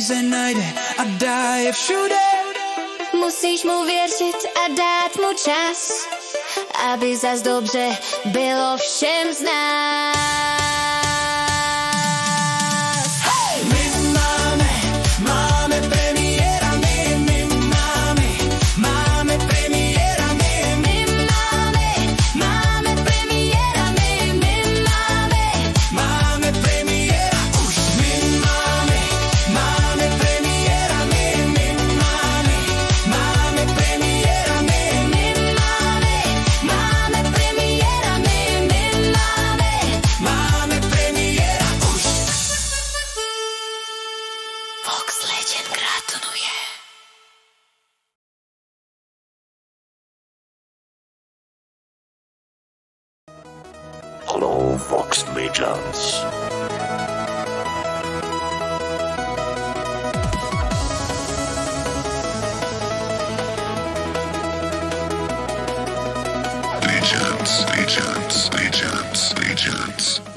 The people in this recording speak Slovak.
peníze najde a dá je všude. Musíš mu věřit a dát mu čas, aby zas dobře bylo všem z nás. Máme premiéra, my máme premiéra, My máme premiéra, my máme premiéra, už my máme premiéra, my máme premiéra, máme premiéra, my máme premiéra, už. Vox Legend gratuluje. Hello, Vox Legends. Legends.